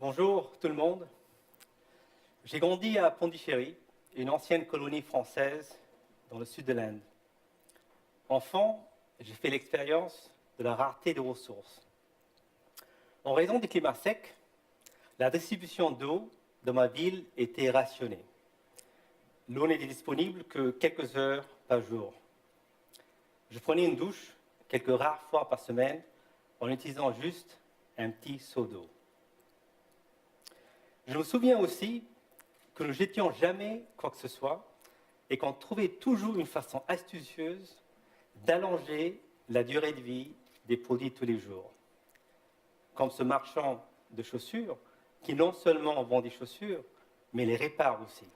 Bonjour tout le monde. J'ai grandi à Pondichéry, une ancienne colonie française dans le sud de l'Inde. Enfant, j'ai fait l'expérience de la rareté des ressources. En raison du climat sec, la distribution d'eau dans ma ville était rationnée. L'eau n'était disponible que quelques heures par jour. Je prenais une douche quelques rares fois par semaine en utilisant juste un petit seau d'eau. Je me souviens aussi que nous ne jetions jamais quoi que ce soit et qu'on trouvait toujours une façon astucieuse d'allonger la durée de vie des produits tous les jours. Comme ce marchand de chaussures qui non seulement vend des chaussures, mais les répare aussi.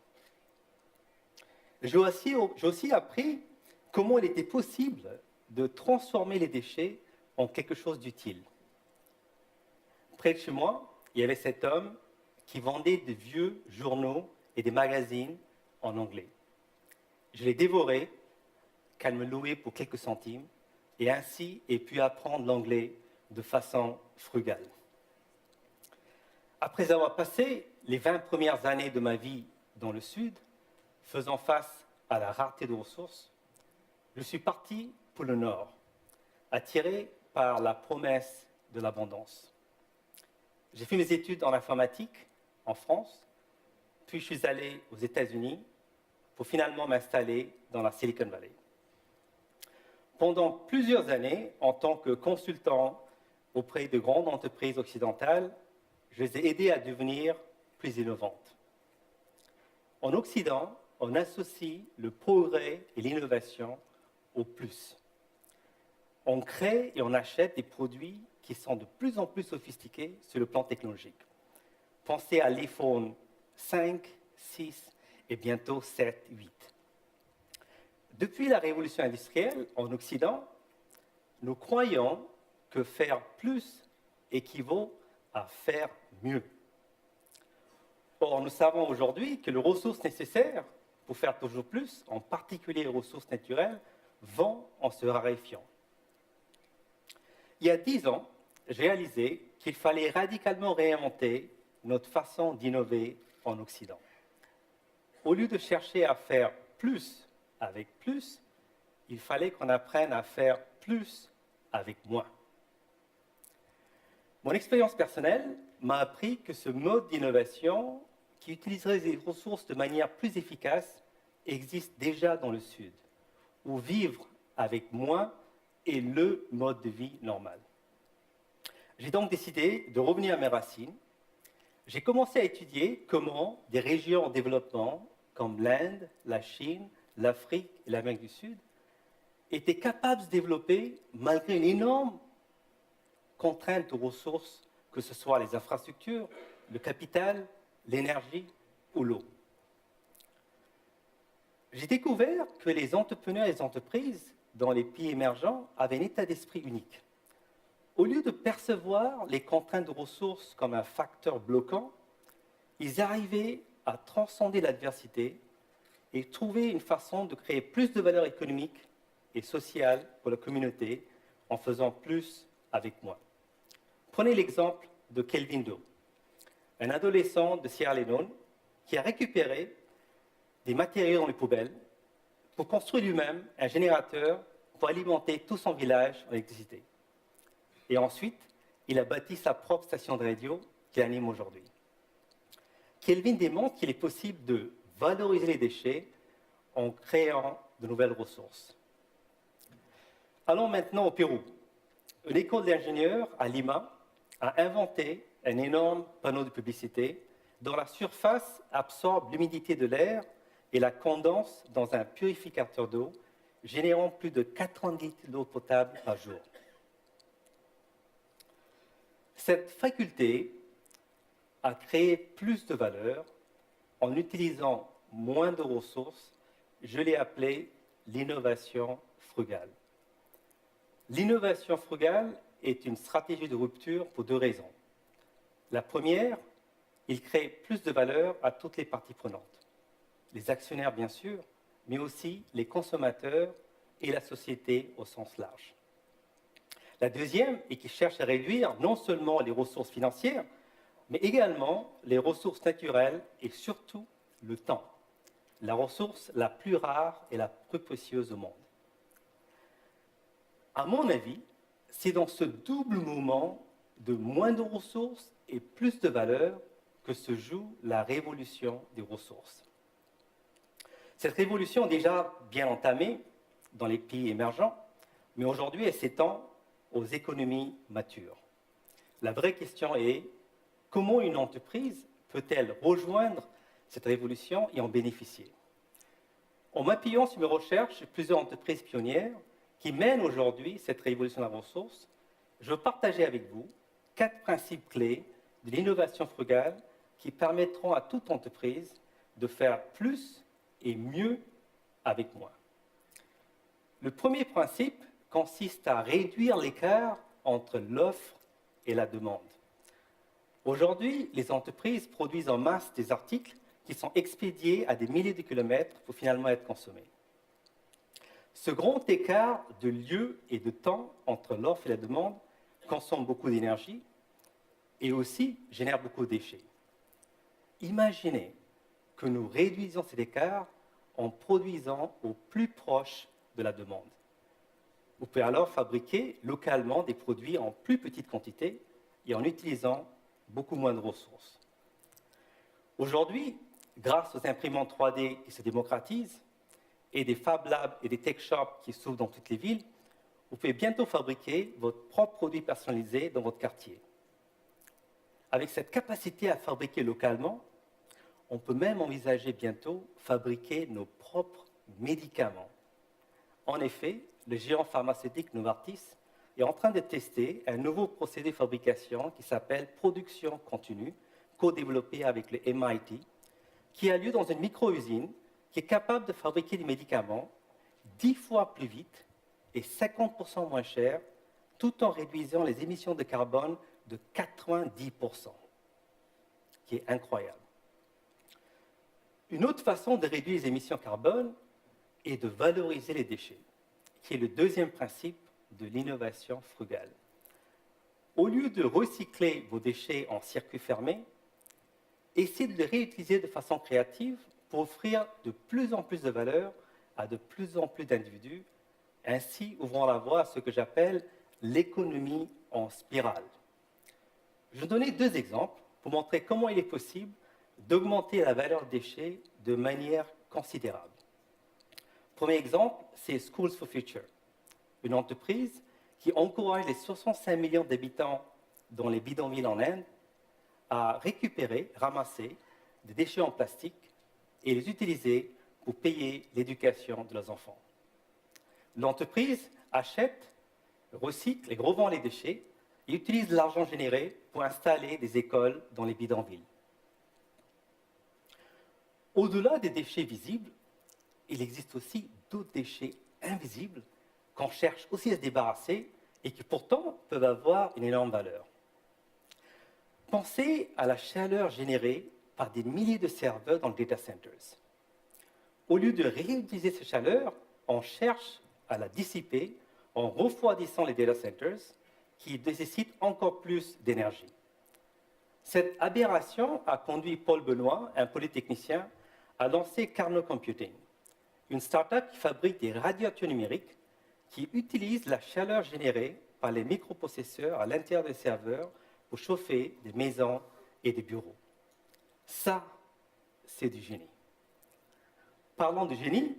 J'ai aussi appris comment il était possible de transformer les déchets en quelque chose d'utile. Près de chez moi, il y avait cet homme qui vendait des vieux journaux et des magazines en anglais. Je les dévorais, qu'elle me louait pour quelques centimes, et ainsi ai pu apprendre l'anglais de façon frugale. Après avoir passé les 20 premières années de ma vie dans le Sud, faisant face à la rareté de ressources, je suis parti pour le Nord, attiré par la promesse de l'abondance. J'ai fait mes études en informatique en France, puis je suis allé aux États-Unis pour finalement m'installer dans la Silicon Valley. Pendant plusieurs années, en tant que consultant auprès de grandes entreprises occidentales, je les ai aidées à devenir plus innovantes. En Occident, on associe le progrès et l'innovation au plus. On crée et on achète des produits qui sont de plus en plus sophistiqués sur le plan technologique. Pensez à l'iPhone 5, 6 et bientôt 7, 8. Depuis la révolution industrielle en Occident, nous croyons que faire plus équivaut à faire mieux. Or, nous savons aujourd'hui que les ressources nécessaires pour faire toujours plus, en particulier les ressources naturelles, vont en se raréfiant. Il y a 10 ans, j'ai réalisé qu'il fallait radicalement réinventer notre façon d'innover en Occident. Au lieu de chercher à faire plus avec plus, il fallait qu'on apprenne à faire plus avec moins. Mon expérience personnelle m'a appris que ce mode d'innovation qui utiliserait les ressources de manière plus efficace existe déjà dans le Sud, où vivre avec moins est le mode de vie normal. J'ai donc décidé de revenir à mes racines. J'ai commencé à étudier comment des régions en développement, comme l'Inde, la Chine, l'Afrique et l'Amérique du Sud, étaient capables de se développer malgré une énorme contrainte de ressources, que ce soit les infrastructures, le capital, l'énergie ou l'eau. J'ai découvert que les entrepreneurs et les entreprises dans les pays émergents avaient un état d'esprit unique. Au lieu de percevoir les contraintes de ressources comme un facteur bloquant, ils arrivaient à transcender l'adversité et trouver une façon de créer plus de valeur économique et sociale pour la communauté en faisant plus avec moins. Prenez l'exemple de Kelvin Doe, un adolescent de Sierra Leone qui a récupéré des matériaux dans les poubelles pour construire lui-même un générateur pour alimenter tout son village en électricité. Et ensuite, il a bâti sa propre station de radio qu'il anime aujourd'hui. Kelvin démontre qu'il est possible de valoriser les déchets en créant de nouvelles ressources. Allons maintenant au Pérou. Une école d'ingénieurs à Lima a inventé un énorme panneau de publicité dont la surface absorbe l'humidité de l'air et la condense dans un purificateur d'eau, générant plus de 90 litres d'eau potable par jour. Cette faculté a créé plus de valeur en utilisant moins de ressources. Je l'ai appelée l'innovation frugale. L'innovation frugale est une stratégie de rupture pour 2 raisons. La première, il crée plus de valeur à toutes les parties prenantes. Les actionnaires, bien sûr, mais aussi les consommateurs et la société au sens large. La deuxième est qu'il cherche à réduire non seulement les ressources financières, mais également les ressources naturelles et surtout le temps, la ressource la plus rare et la plus précieuse au monde. À mon avis, c'est dans ce double mouvement de moins de ressources et plus de valeur que se joue la révolution des ressources. Cette révolution est déjà bien entamée dans les pays émergents, mais aujourd'hui elle s'étend aux économies matures. La vraie question est comment une entreprise peut-elle rejoindre cette révolution et en bénéficier? En m'appuyant sur mes recherches, plusieurs entreprises pionnières qui mènent aujourd'hui cette révolution de la ressource, je veux partager avec vous 4 principes clés de l'innovation frugale qui permettront à toute entreprise de faire plus et mieux avec moins. Le premier principe consiste à réduire l'écart entre l'offre et la demande. Aujourd'hui, les entreprises produisent en masse des articles qui sont expédiés à des milliers de kilomètres pour finalement être consommés. Ce grand écart de lieu et de temps entre l'offre et la demande consomme beaucoup d'énergie et aussi génère beaucoup de déchets. Imaginez que nous réduisons cet écart en produisant au plus proche de la demande. Vous pouvez alors fabriquer localement des produits en plus petite quantité et en utilisant beaucoup moins de ressources. Aujourd'hui, grâce aux imprimantes 3D qui se démocratisent et des Fab Labs et des Tech Shops qui s'ouvrent dans toutes les villes, vous pouvez bientôt fabriquer votre propre produit personnalisé dans votre quartier. Avec cette capacité à fabriquer localement, on peut même envisager bientôt fabriquer nos propres médicaments. En effet, le géant pharmaceutique Novartis est en train de tester un nouveau procédé de fabrication qui s'appelle production continue, co-développé avec le MIT, qui a lieu dans une micro-usine qui est capable de fabriquer des médicaments 10 fois plus vite et 50% moins cher, tout en réduisant les émissions de carbone de 90%, qui est incroyable. Une autre façon de réduire les émissions carbone est de valoriser les déchets, qui est le deuxième principe de l'innovation frugale. Au lieu de recycler vos déchets en circuit fermé, essayez de les réutiliser de façon créative pour offrir de plus en plus de valeur à de plus en plus d'individus, ainsi ouvrant la voie à ce que j'appelle l'économie en spirale. Je vais donner 2 exemples pour montrer comment il est possible d'augmenter la valeur des déchets de manière considérable. Premier exemple, c'est Schools for Future, une entreprise qui encourage les 65 millions d'habitants dans les bidonvilles en Inde à récupérer, ramasser des déchets en plastique et les utiliser pour payer l'éducation de leurs enfants. L'entreprise achète, recycle et revend les déchets et utilise l'argent généré pour installer des écoles dans les bidonvilles. Au-delà des déchets visibles, il existe aussi d'autres déchets invisibles qu'on cherche aussi à se débarrasser et qui pourtant peuvent avoir une énorme valeur. Pensez à la chaleur générée par des milliers de serveurs dans les data centers. Au lieu de réutiliser cette chaleur, on cherche à la dissiper en refroidissant les data centers qui nécessitent encore plus d'énergie. Cette aberration a conduit Paul Benoît, un polytechnicien, à lancer Carnot Computing, une start-up qui fabrique des radiateurs numériques qui utilisent la chaleur générée par les microprocesseurs à l'intérieur des serveurs pour chauffer des maisons et des bureaux. Ça, c'est du génie. Parlant de génie,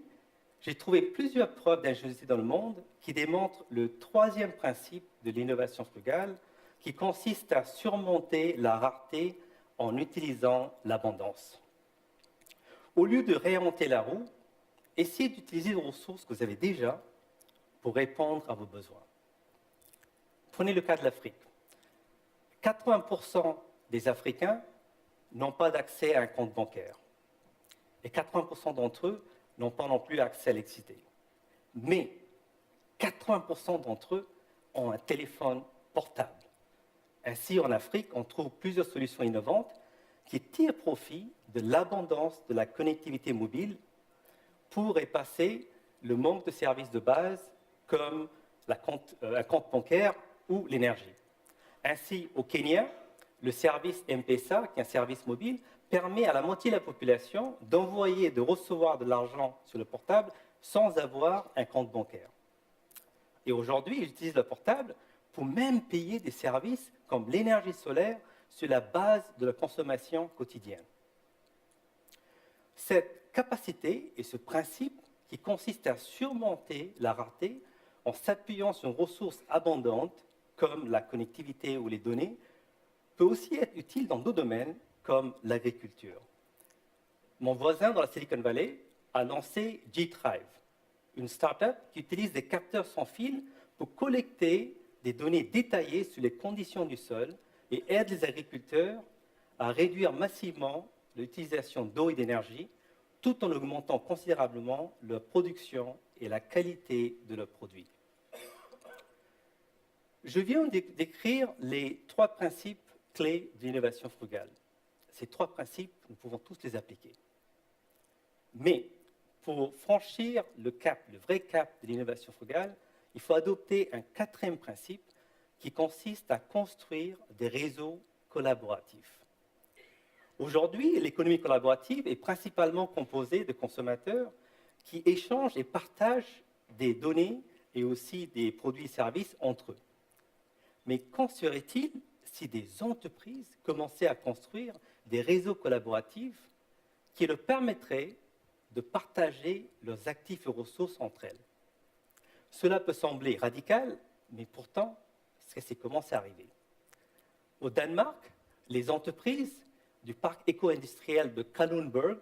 j'ai trouvé plusieurs preuves d'ingéniosité dans le monde qui démontrent le 3e principe de l'innovation frugale, qui consiste à surmonter la rareté en utilisant l'abondance. Au lieu de réinventer la roue, essayez d'utiliser les ressources que vous avez déjà pour répondre à vos besoins. Prenez le cas de l'Afrique. 80% des Africains n'ont pas d'accès à un compte bancaire. Et 80% d'entre eux n'ont pas non plus accès à l'électricité. Mais 80% d'entre eux ont un téléphone portable. Ainsi, en Afrique, on trouve plusieurs solutions innovantes qui tirent profit de l'abondance de la connectivité mobile pour effacer le manque de services de base comme un compte bancaire ou l'énergie. Ainsi, au Kenya, Le service M-Pesa, qui est un service mobile, permet à la moitié de la population d'envoyer et de recevoir de l'argent sur le portable sans avoir un compte bancaire. Et aujourd'hui, ils utilisent le portable pour même payer des services comme l'énergie solaire sur la base de la consommation quotidienne. Cette capacité et ce principe qui consiste à surmonter la rareté en s'appuyant sur une ressource abondante comme la connectivité ou les données peut aussi être utile dans d'autres domaines comme l'agriculture. Mon voisin dans la Silicon Valley a lancé G-Thrive, une start-up qui utilise des capteurs sans fil pour collecter des données détaillées sur les conditions du sol et aide les agriculteurs à réduire massivement l'utilisation d'eau et d'énergie tout en augmentant considérablement leur production et la qualité de leurs produits. Je viens d'écrire les 3 principes clés de l'innovation frugale. Ces 3 principes, nous pouvons tous les appliquer. Mais pour franchir le cap, le vrai cap de l'innovation frugale, il faut adopter un 4e principe qui consiste à construire des réseaux collaboratifs. Aujourd'hui, l'économie collaborative est principalement composée de consommateurs qui échangent et partagent des données et aussi des produits et services entre eux. Mais qu'en serait-il si des entreprises commençaient à construire des réseaux collaboratifs qui leur permettraient de partager leurs actifs et ressources entre elles? Cela peut sembler radical, mais pourtant, c'est commencé à arriver. Au Danemark, les entreprises du parc éco-industriel de Kalundborg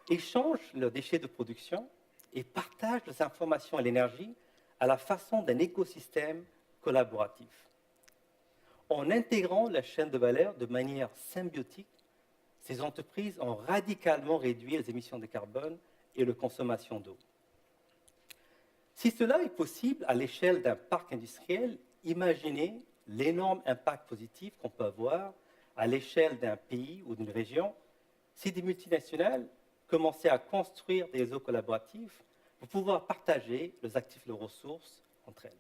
échangent leurs déchets de production et partagent leurs informations et l'énergie à la façon d'un écosystème collaboratif. En intégrant la chaîne de valeur de manière symbiotique, ces entreprises ont radicalement réduit les émissions de carbone et la consommation d'eau. Si cela est possible à l'échelle d'un parc industriel, imaginez l'énorme impact positif qu'on peut avoir à l'échelle d'un pays ou d'une région si des multinationales commençaient à construire des réseaux collaboratifs pour pouvoir partager leurs actifs et leurs ressources entre elles.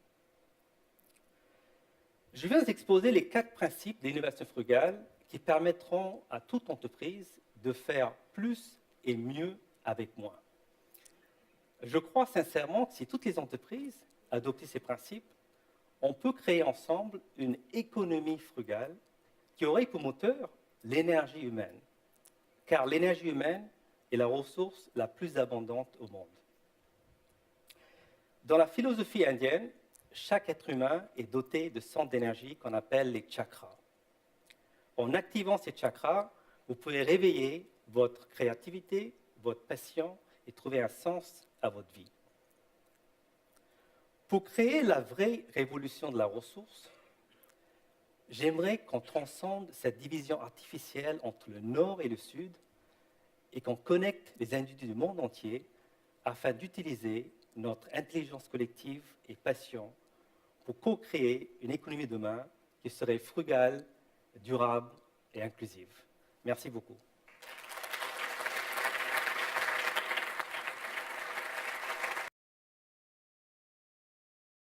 Je viens d'exposer les 4 principes de l'innovation frugale qui permettront à toute entreprise de faire plus et mieux avec moins. Je crois sincèrement que si toutes les entreprises adoptaient ces principes, on peut créer ensemble une économie frugale qui aurait pour moteur l'énergie humaine, car l'énergie humaine est la ressource la plus abondante au monde. Dans la philosophie indienne, chaque être humain est doté de centres d'énergie qu'on appelle les chakras. En activant ces chakras, vous pouvez réveiller votre créativité, votre passion et trouver un sens à votre vie. Pour créer la vraie révolution de la ressource, j'aimerais qu'on transcende cette division artificielle entre le Nord et le Sud et qu'on connecte les individus du monde entier afin d'utiliser notre intelligence collective et passion pour co-créer une économie de demain qui serait frugale, durable et inclusive. Merci beaucoup.